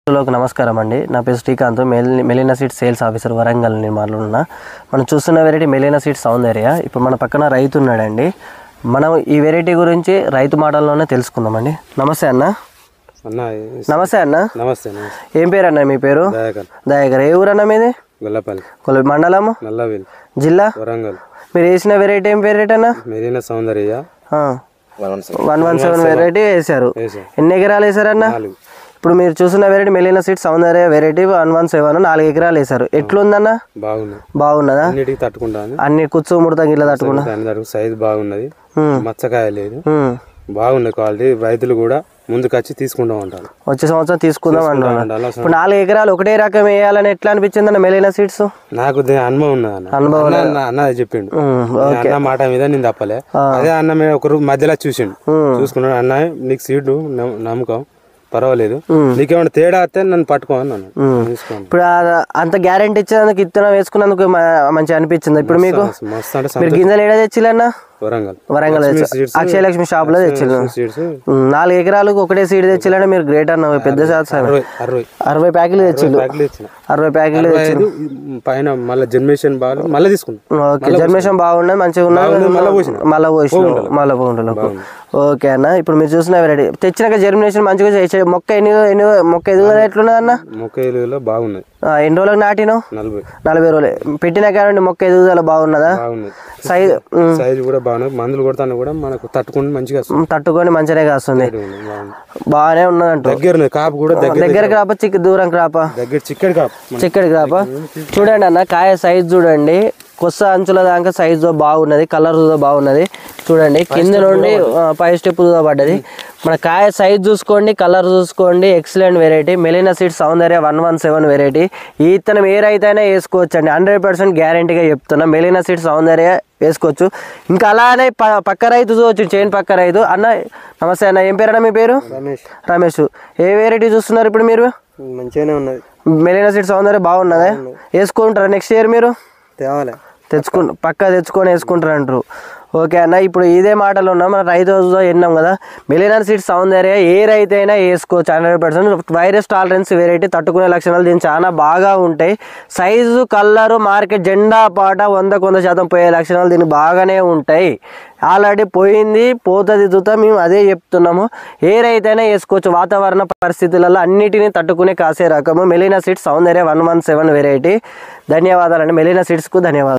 నమస్కారం అండి. నా పేరు Srikanth, Melina seeds sales officer, Warangal నిర్మాణంలో ఉన్న. మనం చూస్తున్న వెరైటీ మెలీనా సీడ్స్ సౌందర్య. ఇప్పుడు మన పక్కన రైతు ఉన్నాడండి. మనం ఈ వెరైటీ గురించి రైతు మాటల్లోనే తెలుసుకుందామండి. నమస్తే అన్న. నమస్తే అన్న. నమస్తే. ఏం పేరు అన్న మీ పేరు? దయాకర్. ఏ ఊరు అన్న మీది? గొల్లపల్లి మండలము జిల్లా వరంగల్. మీరు వేసిన వెరైటీ ఏం వెరైటీ అన్న? మెరీనా సౌందర్య 117 వెరైటీ వేసారు. ఎన్ని ఎకరాలు వేసారన్న? ఇప్పుడు మీరు చూసిన వెరైటీ మెలీనా సీడ్స్ సౌందర్య వెరైటీ 117 4 ఎకరాలు వేసారు. ఎట్లుందన్న? బాగున్నదా? అన్ని కుచ్చు ముడత గిట్ల తట్టుకున్నా? సైజ్ బాగున్నది, మచ్చకాయ లేదు, బాగున్నది క్వాలిటీ. రైతులు కూడా ముందుకు వచ్చి తీసుకుంటాం అంటారు. వచ్చే సంవత్సరం తీసుకుందాం అంటున్నారు. ఇప్పుడు 4 ఎకరాలు ఒకటే రకం వేయాలని ఎట్లా అనిపించింది అన్న మెలీనా సీడ్స్? నాకు అనుభవం ఉన్నది. అన్న చెప్పిండు, అన్న మాట మీద నేను తప్పలే. అదే అన్న మీద ఒకరు మధ్యలో చూసుకున్నాడు. అన్న నీకు సీడ్ నమ్మకం, పర్వాలేదు, నీకేమైనా తేడా వస్తే నన్ను పట్టుకో అన్నాను. ఇప్పుడు అంత గ్యారెంటీ ఇచ్చేందుకు ఇత్తనం వేసుకున్నందుకు మంచిగా అనిపించింది. ఇప్పుడు మీకు మీరు గింజలు ఏడా తెచ్చిలన్నా? వరంగల్ అక్షయలక్ష్మి షాప్ లో తెచ్చిల్లు. 4 ఎకరాలకు ఒకటే సీడ్ తెచ్చిల్లంటే మీరు గ్రేట్ అన్న. పెద్ద 60 ప్యాకెట్లు తెచ్చిల్లు. 60 ప్యాకెట్లు తెచ్చిల్లు. పైన మళ్ళీ జర్మినేషన్ బాగా మళ్ళీ తీసుకున్నాం. ఓకే, జర్మినేషన్ బాగున్నది, మంచిగా ఉన్నది. మళ్ళీ పోసినాం. ఓకే అన్న. ఇప్పుడు మీరు చూసిన వెరైటీ తెచ్చినాక జర్మినేషన్ మంచిగా మొక్క మొక్క ఎదుగుదల ఎట్లున్నది అన్న? మొక్క ఎదుగుదల బాగున్నది. ఎన్ని రోజులకు నాటినావు? 40 రోజులే. పెట్టిన కారణం మొక్క ఎదుగుదల బాగున్నదా? సైజ్ కూడా బాగున్నది. మందులు కొడతాను కూడా మనకు తట్టుకుని మంచిగా తట్టుకొని మంచిగానే కాస్తుంది. బాగానే ఉన్నదంట. దగ్గర కాపు కూడా దగ్గర క్రాప దూరం క్రాప? దగ్గర చిక్కడి క్రాప. చూడండి అన్న, కాయ సైజ్ చూడండి. కొత్త అంచుల దాకా సైజు బాగున్నది, కలర్ బాగున్నది. చూడండి కింద నుండి 5 స్టెప్ పడ్డది. మన కాయ సైజ్ చూసుకోండి, కలర్ చూసుకోండి. ఎక్సలెంట్ వెరైటీ మెలీనా సీడ్స్ సౌందర్య 117 వెరైటీ. ఈ ఇత్తనం ఏ రైతు అయినా వేసుకోవచ్చు అండి. 100% గ్యారంటీగా చెప్తున్నా. మెలీనా సీడ్స్ సౌందర్య వేసుకోవచ్చు. ఇంకా అలానే పక్క రైతు చూడవచ్చు, చైన్ పక్క రైతు. అన్న నమస్తే అన్న. ఏం పేరు అన్న మీ పేరు? రమేష్. ఏ వెరైటీ చూస్తున్నారు ఇప్పుడు మీరు? మంచిగానే ఉన్నది. మెలీనా సీడ్స్ సౌందర్య బాగున్నదా? వేసుకుంటారా నెక్స్ట్ ఇయర్ మీరు? పక్కా తెచ్చుకొని వేసుకుంటారు అంటారు. ఓకే అన్న. ఇప్పుడు ఇదే మాటలు ఉన్నాం, మన రైతు విన్నాం కదా. మెలీనా సీడ్స్ సౌందర్య ఏ రైతు అయినా వేసుకోవచ్చు. 100% వైరస్ టాలరెన్స్ వెరైటీ, తట్టుకునే లక్షణాలు దీనికి చాలా బాగా ఉంటాయి. సైజు, కలరు, మార్కెట్ జెండా పాట 100% పోయే లక్షణాలు దీనికి బాగానే ఉంటాయి. ఆల్రెడీ పోయింది, పోతుంది తుత. మేము అదే చెప్తున్నాము. ఏ రైతు అయినా వేసుకోవచ్చు. వాతావరణ పరిస్థితులలో అన్నిటినీ తట్టుకునే కాసే రకము మెలీనా సీడ్స్ సౌందర్య 117 వెరైటీ. ధన్యవాదాలండి. మెలీనా సీడ్స్కు ధన్యవాదాలు.